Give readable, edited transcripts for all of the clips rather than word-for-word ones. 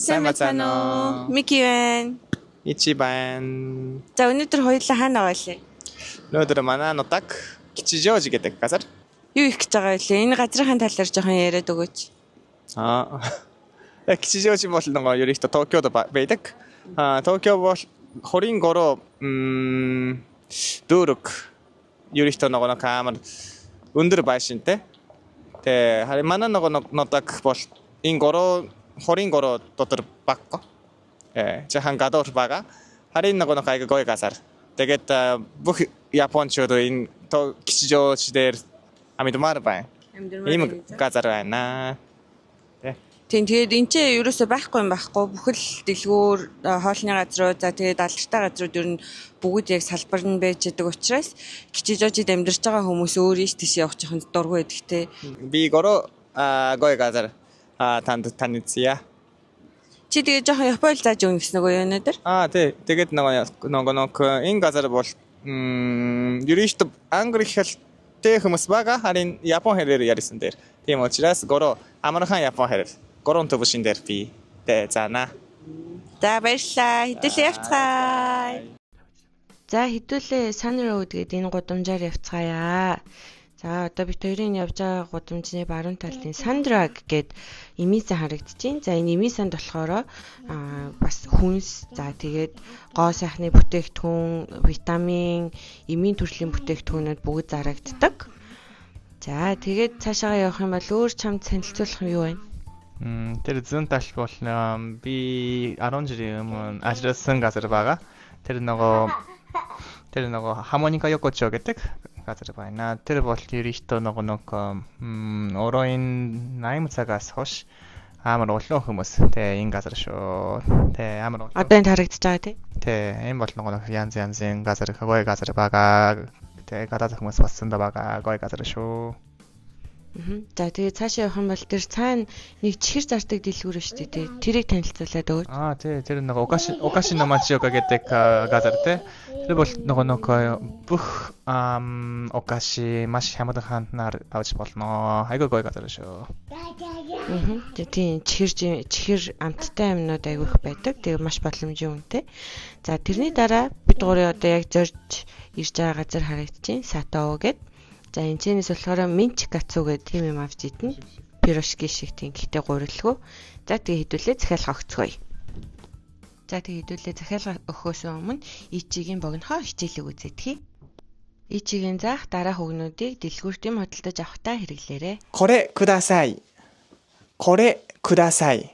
Сайн байна уу? Мики байна. Ичи байна. За өнөөдөр хоёулаа хаана байгаа вэ? Өнөөдөр манай нутаг Кичижоожи гэдэг газар. Юу их гэж байгаа вэ? Энэ газрын талаар жоохон яриад өгөөч. Кичижоожи бол нөгөө ерөнхийдөө Токиод байдаг. Токио бол 23 дүүрэг ерөнхийдөө нөгөө амар өндөр байшинтай. Тэгээ харин манай нөгөө нутаг бол энэ 23 дотор багко. Жахан гадуур байгаа. Харин нөгөө гой газар. Тэгээд бүх японочдод энэ Кичижоожи дээр амьдмаар байна. Ийм газар байна. Тэгээд энэ ч ерөөсөй байхгүй юм байхгүй. Бүхэл дэлгүүр хоолны газрууд за тэгээд алдартай газрууд ер нь бүгд яг салбар нь байж байгаа учраас Кичижоожид амьдарч байгаа хүмүүс өөрийн тийш явах жоохон дургүй байдаг те. Би гой газар танилцъя. Чи тэгээд жоохон Япон зааж өгнө гэсэн үг юу өнөөдөр? Тий. Тэгээд нөгөө энэ газар бол ерөнхийдөө англи хэлтэй хүмүүс байгаа. Харин Япон хэлээр ярьсан дээр. Тийм учраас амархан Япон хэлээр 3 төвшин дээр би заана. За баярлалаа. Хэдүүлээ явцгаая. За хэдүүлээ Sun Road гэдэг энэ гудамжаар явцгаая. За одоо бид хоёрын явж байгаа гудамжны баруун талд Сандраг гээд эмээсэн харагдчихээн. За энэ эмээсэнд болохоор бас хүнс, за тэгээд гоо сайхны бүтээгдэхүүн, витамин, эмийн төрлийн бүтээгдэхүүнүүд бүгд зарагддаг. За тэгээд цаашаа явах юм бол өөр чамд танилцуулах юм юу вэ? Тэр зүүн талд бол би 10 жилийн өмнө ажилласан газар байгаа. Тэр нөгөө Хамоника Йокочо гэдэг газар байна. Тэр бол ерөнхийдөө оройн 8 цагаас хойш амар олон хүмүүс энэ газар шүү. Амар олон. Одоо энэ харагдаж байгаа тий. Энэ бол янзын газар, гой газар байгаа. Гадаад хүмүүс бассан да байгаа гой газар шүү. За тэгээд цаашаа явах юм бол тэр цаана нэг чихэр зардаг дэлгүүр шүү дээ. Тэрийг танилцуулаад өгөөч. Тий, тэр Окаши Намачиока гэдэг газар тий. Тэр бол бүх окаши маш хямдханаар авч болно. Айгүй гоё газар шүү. Тийм чихэр амттай юмнууд айгүй их байдаг. Тэгээ маш боломжийн үнэтэй. За тэрний дараа бид гурийн одоо яг зорж ирж байгаа газар харагдчихээн. Сатоо гэдэг. За энэ цэнэс болохоор Минчикацу гэдэг тийм юм авч идэнэ. Пирошки шиг тийм гэхдээ гурилгүй. За тэгээ хэдүүлээ захиалга өгцгөөе. За тэгээ хэдүүлээ захиалга өгөхөөс өмнө Ичигийн богинохоо хичээлийг үзээдхий. Ичигийн заах дараах үгнүүдийг дэлгүүртийн худалдаж авахтаа хэрэглээрэй. これください。これください。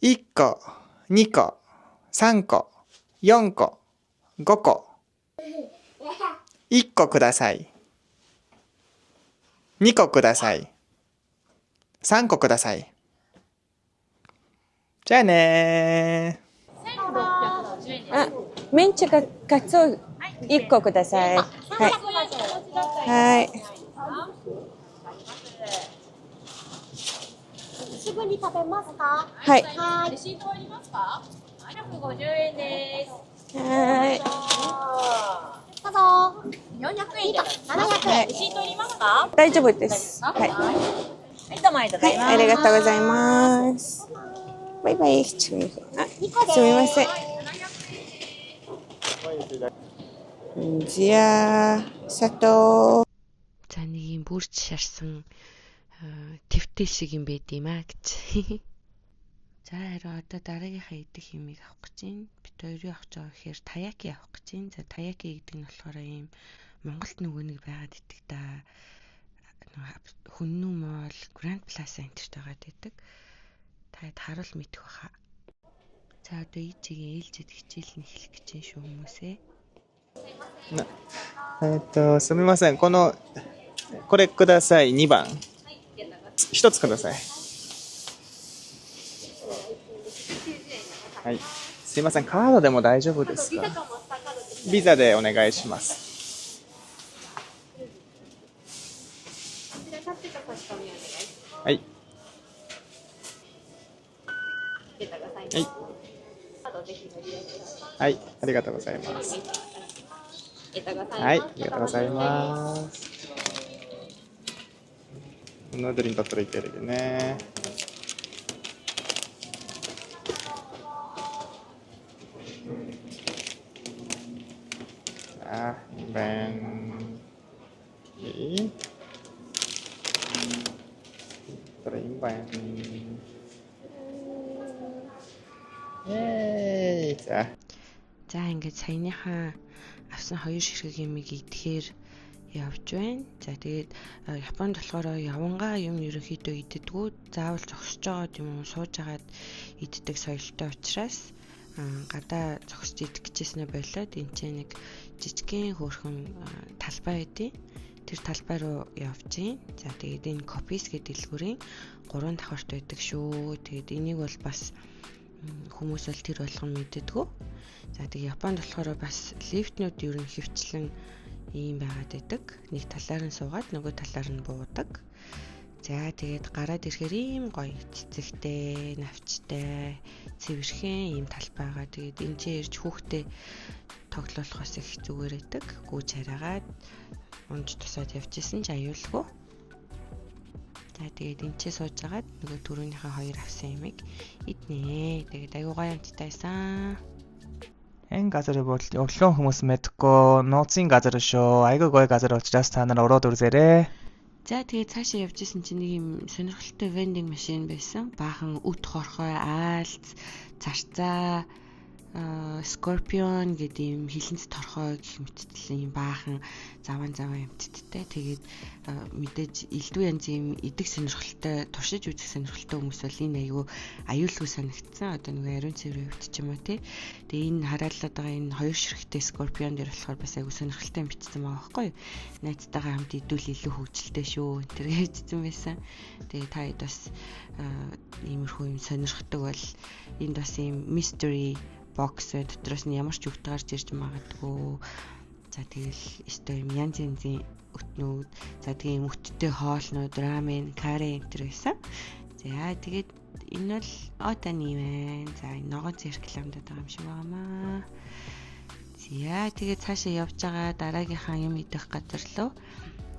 1個、2個、3個、4個、5個。1個ください。2個ください。3個ください。じゃあねー。メンチカツを1個ください。はい。はい。すぐに食べますか？はい。レシートありますか？450円です。はい。どうぞ。400円です。700円。レシートありますか？大丈夫です。はい。はい、どうもありがとうございます。はい、ありがとうございます。バイバイ。すみません。Зя сато. За нэг юм бүрч шарсан твтэй шиг юм байд юм аа гэж. За харин одоо дараагийнхаа идэх юмыг авах гэж байна. Бид хоёрын авах жаа гэхээр таяки авах гэж байна. За таяки гэдэг нь болохоор ийм Монголд нөгөө нэг байгаад идэг да. Хүннүү мол Grand Plaza энтерт байгаад идэг. Таад харуул мэдэх баха. За одоо Ичигийн ээлжид хичээл нь эхлэх гэж байна шүү хүмүүсээ. すみません。これください。2番。1つください。はい。すいません。カードでも大丈夫ですか？ビザでお願いします。はい。はい。はい。ありがとうございます。はい、ありがとうございます。このドリンク取れてるよね。За юм байна. Тэр юм байна. За. За ингээд саяныхаа авсан 2 ширхэг юмыг идэхээр явж байна. За тэгээд Японд болохоор явангаа юм ерөнхийдөө иддэггүй. Заавал зогсож байгаа юм уу сууж агаад иддэг соёлтой учраас гадаа зогсож идэх гэжсэн болоод энэ ч нэг жижигхэн хөөрхөн талбай байдیں۔ Тэр талбай руу явж гин. За тэгээд энэ Copies гэдэг дэлгүүрийн 3 давхарт байдаг шүү. Тэгээд энийг бол бас хүмүүс бол тэр болгон мэддэггүй. За тэгээд Японд болохоор бас лифтнүүд ер нь хөвчлэн ийм байгаад байдаг. Нэг талаар нь суугаад нөгөө талаар нь буудаг. За тэгээд гараад ирэхээр ийм гоё цэцэгтэй, навчтай, цэвэрхэн ийм талбайгаа. Тэгээд энэ чинь ирж хүүхдээ тоглоулах бас их зүгээр байдаг. Гүүж хараагаад унж тусаад явчихсан ч аюулгүй. За тэгээд энэ чинь сууж агаад нөгөө түрүүнийхээ 2 авсан юмыг иднэ. Тэгээд аюу гоё амттайсан. Энэ газар бол өглөө хүмүүс мэдгүй нууцын газар шүү. Айгүй гоё газар учраас та нар ороод үзээрэй. За тэгээд цаашаа явж исэн чинь нэг юм сонирхолтой вендинг машин байсан. Баахан үт хорхой, аалц, зарцаа, Scorpion гэдэг юм хилэнц торхой гэх мэттэл юм баахан заван юмтдтэй. Тэгээд мэдээж элдв янзын юм идэх сонирхолтой, туршиж үзэх сонирхолтой хүмүүс бол энэ аюулгүй санагдсан. Одоо нэг ариун цэврийн хувьд ч юм уу тий. Тэгээд энэ хараалаад байгаа энэ 2 ширхэгтэй Scorpion дээр болохоор бас аюул сонирхолтой юм бичсэн байгаа байхгүй юу? Найзтайгаа хамт идвэл илүү хөвгөлтэй шүү. Тэр хэвчсэн байсан. Тэгээд та хэд бас иймэрхүү юм сонирхдаг бол энд бас юм mystery box дотроос нь ямар ч үгт гарч ирж магадгүй. За тэгэл өстой юм янз янзын өтнүүд. За тэгээ юм өттэй хоолнууд, рамен, каре энэ байсан. За тэгээд энэ бол отаны байна. За энэ ногоон циркламдад байгаа юм шиг байгаамаа. За тэгээд цаашаа явж байгаа дараагийнхаа юм идэх газар руу.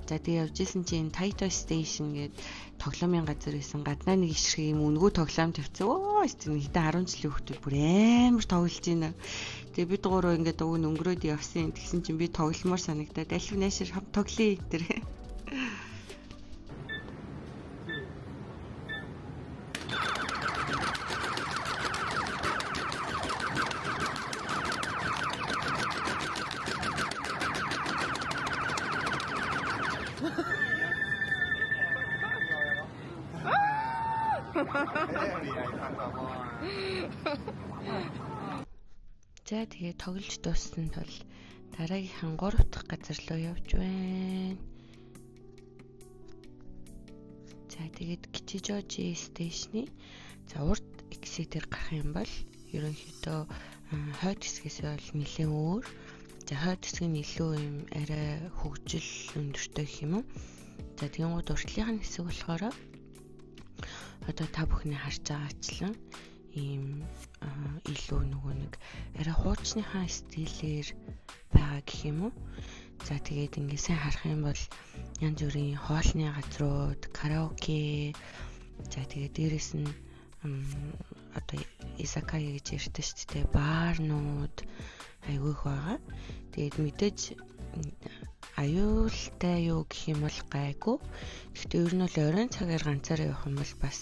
За тэгээд явж исэн чинь Taito Station гэдэг тоглоомын газар байсан. Гаднаа нэг ишрэг юм үнгүү тоглоом тавьсан. Өө тийм хэдэн 10 жилийн хүүхдүүд бүр амар тоглож байна. Тэгээд бид гурав ингээд уг нь өнгөрөөд явсан. Тэгсэн чинь би тогломоор санагдаад алив наашир хамт тоглоё тэр. За тэгээ тоглож дууссан тул дараагийнхан 3 дахь газар руу явж байна. За тэгээд Кичижожи стейшны за урд exit-ээр гарах юм бол ерөнхийдөө хойд хэсгээс бол нэлээд өөр. За хойд хэсэг нь илүү юм арай хөгжил өндөртэй гэх юм уу. За тэгээд урдлынхаа хэсэг болохоор одоо та бүхний харж байгаачлан ийм илүү нөгөө нэг арай хуучныхаа стилээр байгаа гэх юм уу. За тэгээд ингээд сайн харах юм бол янз бүрийн хоолны газрууд, караоке, за тэгээд дээрэс нь одоо изакая гэж ярьдаг шүү дээ, баарнууд айгүй их байгаа. Тэгээд мэдээж аюултай юу гэх юм бол гайгүй. Гэхдээ ер нь бол оройн цагаар ганцаараа явах юм бол бас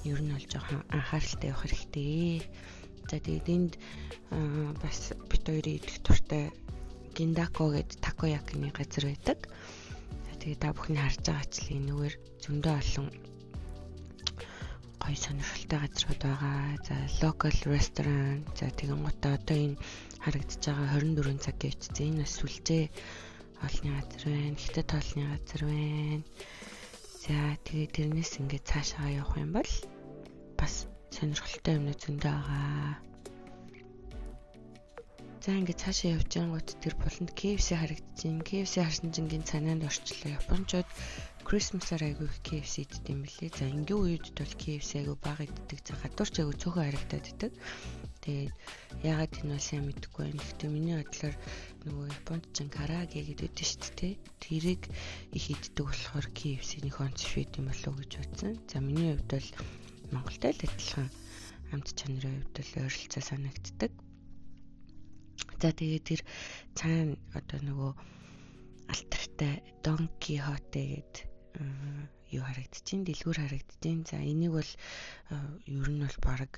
ер нь бол жоохон анхааралтай явах хэрэгтэй. За тэгээд энд бас бит хоёрын идэх туртай Gindaco гэдэг такоякины газар байдаг. За тэгээд та бүхний харж байгаачлан энэгээр зөндөө олон гоё сонирхолтой газрууд байгаа. За local restaurant, за тэгэн гутаа одоо энэ харагдаж байгаа 24 цагийн үтцэн энэ бас сүлжээ олны газар байна, хятад тоолны газар байна. За тэгээд тэрнээс ингээд цаашаа явах юм бол бас сонирхолтой юмнууд зөндөө байгаа. За ингээд цаашаа явж байнгут тэр буланд KFC харагдаж байна. KFC харсан чинь гин санаанд орчлоо. Японочууд Christmas-аар айгүй их KFC иддэг юм билээ. За ингийн үед бол KFC айгүй бага иддэг. За гадуурч айгүй цөөхөн харагдаад иддэг. Тэгээд ягаад энэ бол сайн мэдэхгүй байна. Гэхдээ миний бодлоор нөгөө Японд ч караге гэдэг шүү дээ. Тэрийг их иддэг болохоор KFC-ийн онцлог юм болов уу гэж бодсон. За миний хувьд бол Монголтай л адилхан амт чанарын хувьд бол ойролцоо санагддаг. За тэгээд тэр цаана одоо нөгөө алтартай Дон Кихоте гэдэг юу харагдчихээн, дэлгүүр харагдчихээн. За энийг бол ер нь бол баг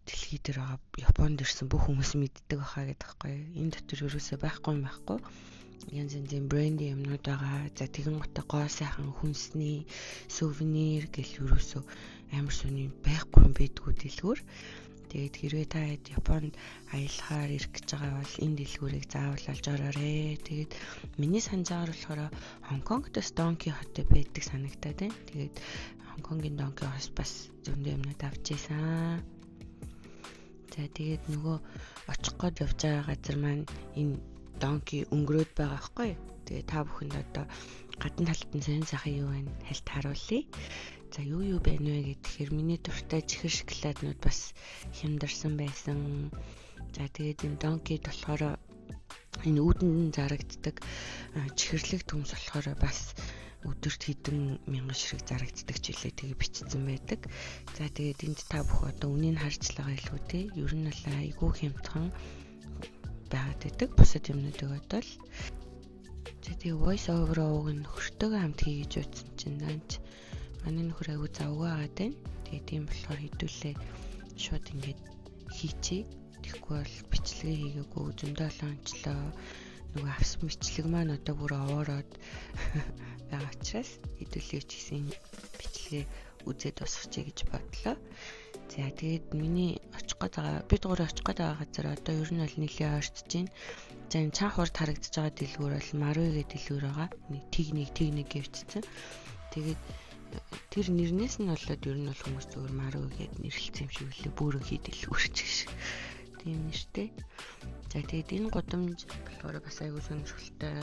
дэлхий дээр байгаа Японд ирсэн бүх хүмүүс мэддэг байхаа гэдэг байхгүй. Энэ дотор ерөөсөө байхгүй. Янз янзын бренди юмнууд байгаа. За тэгэн готой гоо сайхан хүнсний сувенир гэл ерөөсөө амар сони байхгүй юм байдгүй дэлгүүр. Тэгээд хэрвээ та Японд аялахаар ирэх гэж байгаа бол энэ дэлгүүрийг заавал олж ороорой. Тэгээд миний санджаар болохоор Хонконгтос Дон Кихоте байдаг санагдаад байна. Тэгээд Хонконгийн Дон Кихотоос бас зөндөө юмнууд авч ийсэн. За тэгээд нөгөө очих гээд явж байгаа газар маань энэ Донки өнгөрөөд байгаа байхгүй. Тэгээд та бүхэнд одоо гадна талд нь сонин сайхан юу байна хальт харуулъя. За юу байна вэ гэхээр миний дуртай чихэр шоколаднууд бас хямдарсан байсан. За тэгээд энэ Донкид болохоор энэ үүдэнд зарагддаг чихэрлэг төмс болохоор бас өдөрт хэдэн мянган ширхэг зарагддаг ч үлээ тэгээ бичсэн байдаг. За тэгээд энд та бүх одоо үнийг харж байгаа илүү те. Ер нь бол айгүй хямдхан байгаад байдаг. Бусад юмнуудыг бодвол. За тэгээд voice over ууг нь хөртөөгөө хамт хийж утсан чинь наач манай нөхөр аягүй завгүй байгаад байна. Тэгээд тийм болохоор хэдүүлээ шууд ингээд хийчихье. Тэгэхгүй бол бичлэгээ хийгээгүй зөндөө олончлоо. Нөгөө авсан бичлэг маань одоо бүр овоороод байгаа учраас хэдүүлээ ч гэсэн бичлэгээ үзээд дуусгачих гэж бодлоо. За тэгээд миний очих гээд байгаа бид гурав очих гээд байгаа газар одоо ер нь бол нэлээд ойртож байна. За энэ цаан хурд харагдаж байгаа дэлгүүр бол Маруи гэдэг дэлгүүр байгаа. Нэг гэвчсэн. Тэгээд тэр нэрнээс нь болоод ер нь бол хүмүүс зөвхөн Маруи гэдээ нэрлэлсэн юм шиг үлээ бүрэн хийдэлгүүрч шиг. Тийм нэртэй. За тэгээд энэ гудамж болохоор бас айгүй сонирхолтой.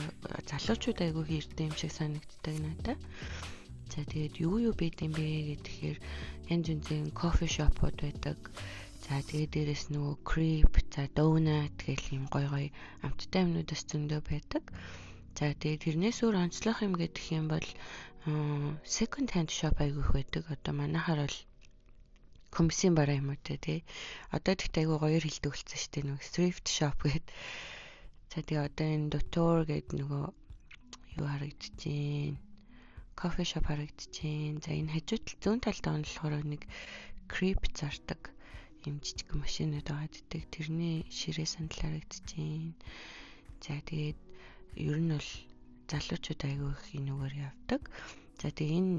Залуучууд айгүй хийртэй юм шиг санагддаг надад. За тэгээд юу байд юм бэ гэхээр янз янзын кофе шопууд байдаг. За тэгээд дээрэс нөгөө crepe, за donut гэх юм гоё амттай юмнуудаас зөндөө байдаг. За тэгээд тэрнээс өөр онцлох юм гэдэг юм бол second hand shop айгүй их байдаг. Одоо манайхаар бол комиссийн бараа юм уу те. Одоо тэгт айгүй гоёор хилдэг болсон шүү дээ нөгөө thrift shop гэдэг. За тэгээ одоо энэ Dotor гэдэг нөгөө юу харагдчихээн. Кофе шоп харагдчихээн. За энэ хажууд зүүн талд онолохоор нэг crepe зардаг юм жижиг машинууд байгаа гэдэг. Тэрний ширээ сандал харагдчихээн. За тэгээд ер нь бол залуучууд айгүй их энэгээр явдаг. За тэгээ энэ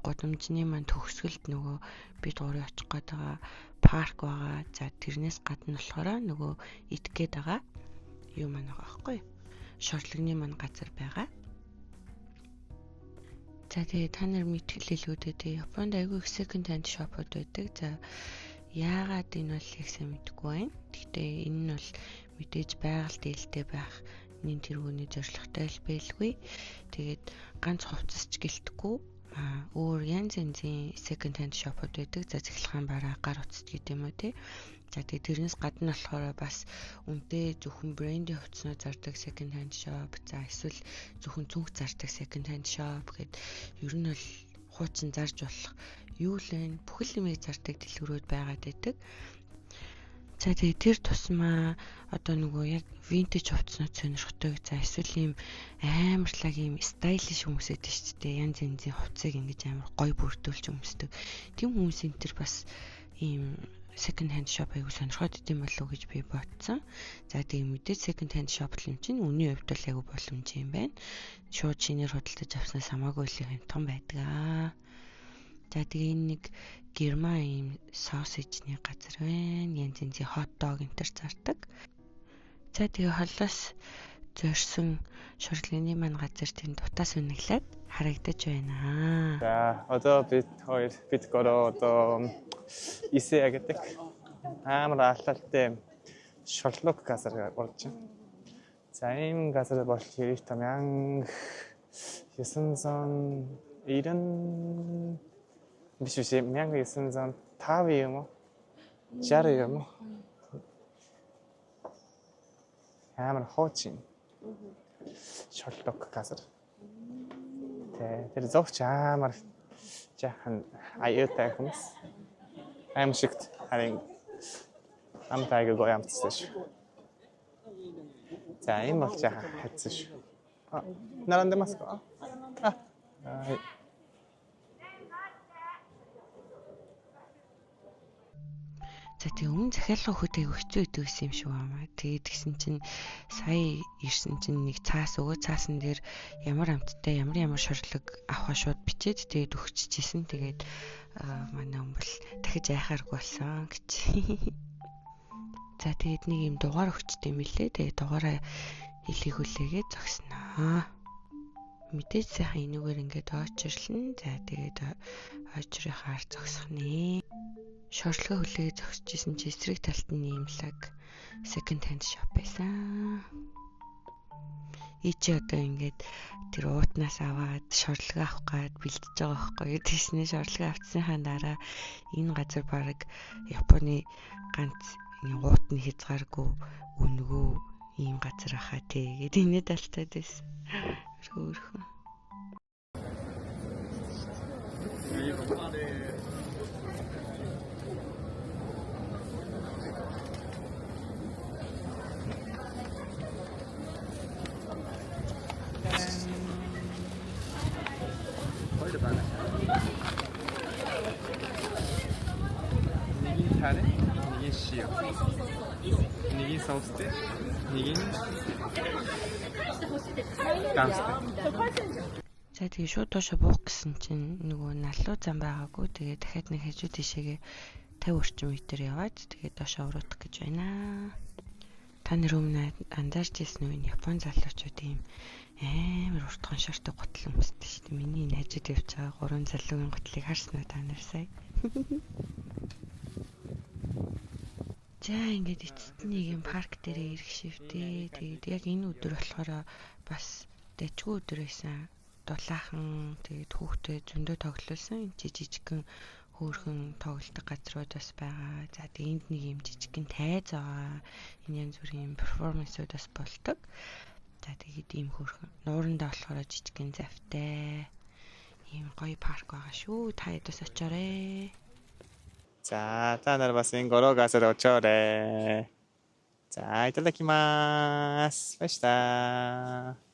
гудамжны маань төгсгөлд нөгөө бид гурав очих гээд байгаа парк байгаа. За тэрнээс гадна болохоор нөгөө итгээд байгаа юу маань байгаа байхгүй юу? Шортлогны маань газар байгаа. За тэгээ та нар мэдгэлэлүүдээ тэгээ Японд айгүй их second hand shop-ууд байдаг. За яагаад энэ бол их сайн мэдгүй байна. Гэхдээ энэ нь бол мэдээж байгаль дээлтэй байх нэн тэргүүний зорилготой л байлгүй. Тэгээд ганц хувцасч гэлтгүй өөр янз янзын second hand shop-ууд байдаг. За цэглэхэн бараа гар утас гэдэг юм уу тий. За тэгээд тэрнээс гадна болохоор бас үнэтэй зөвхөн бренди хувцснууд зардаг second hand shop, за эсвэл зөвхөн цүнх зардаг second hand shop гэд ер нь бол хуучин зарж болох юу л вэ? Бүхэл юмыг зардаг дэлгүүрүүд байгаад байдаг. За тэгээд тэр тусмаа одоо нөгөө яг vintage хувцснууд сонирхдаг. За эсвэл ийм амарлаг ийм стайлиш хүмүүс байдаг шүү дээ. Янз янзын хувцсыг ингэж амар гоё бүрдүүлж өмсдөг. Тийм хүмүүсийн тэр бас ийм second hand shop аягүй сонирхоод идэм болов уу гэж би бодсон. За тийм мэдээ second hand shop л юм чинь үнийн хувьд бол аягүй боломж юм байна. Шууд шинээр худалдаж авснаас хамаагүй л хямдхан байдаг. За тэгээ энэ нэг герман ийм сосижны газар байна. Янз янзын hot dog энэ төр зардаг. За тэгээ холоос зорьсон шурлын маань газар тэнд дутаас үниглээд харагдаж байна. За одоо бид гороо одоо Исея гэдэг амар алалтай шорлог газар болж байна. За ийм газар бол хэрэг том 1990 биш 1905 юм уу? 60 юм уу? амар хуучин шорлог газар. Тэр зовч амар жаахан аюутай хүмүүс. Аимшигт харин амтайг гоё амтсан шүү. じゃあ、今じゃあ、初種。あ、並んでますか？あ、はい。За тэгээ өмнө захиалга өгөхтэй өгчөө идэв гэсэн юм шиг байна. Тэгээд тэгсэн чинь сая ирсэн чинь нэг цаас өгөө цаасан дээр ямар амттай ямар шорлог авах шууд бичээд тэгээд өгчихжсэн. Тэгээд манай хүн бол дахиж айхааргүй болсон гэж. За тэгээд нэг юм дугаар өгчтэй мэлээ. Тэгээд дугаараа хэлхийг хүлээгээд зогсноо. Мэдээж сайхан энүүгээр ингээд очирлаа. За тэгээд очрихаар зогсох нэ. Шортлогоо хүлээгээд зогсчихсэн чи эсрэг талд нь нэмлэг second hand shop байсан. Ичи одоо ингээд тэр уутнаас аваад шортлогоо авах гээд бэлдэж байгаа байхгүй. Тэснэ шортлогоо авцсныхаа дараа энэ газар баг Японы ганц уутны хязгааргүй үнгүү ийм газар ахаа тий гэдэг энэ талтад байсан. Өөрхөн. нэгin таре, нэгin шио. нэгin соустэй, нэгin ганцтай. За тэгээ шууд доошо буух гэсэн чинь нөгөө налуу зам байгаагүй. Тэгээ дахиад нэг хажуу тишээгээ 50 орчим метр яваад тэгээ доошо уруудах гэж байна. Та нар өмнө анзаарч ирсэн үү? Япон залуучууд ийм амар уртхан шортой гутал өмсдөг шүү дээ. Миний энэ хажууд явж байгаа 3 залуугийн гутлыг харсан уу та нар сая? За ингээд эцэст нэг юм парк дээрээ ирэх шивтэй. Тэгээд яг энэ өдөр болохоор бас дэжгүй өдөр байсан. Дулаахан тэгээд хүүхдээ зөндөө тоглуулсан. Жижигхэн хөөрхөн тоглолтог газрууд бас байгаа. За тэгээд энд нэг юм жижигхэн тайз байгаа. Энэ янз бүрийн перформансууд бас болдог. За тэгээд ийм хөөрхөн нуурандаа болохоор жижигхэн завтай. Ийм гоё парк байгаа шүү. Та ядаас очоорой. 자, та нар бас энэ горогасаар очоорой. 자, いただきます。ました。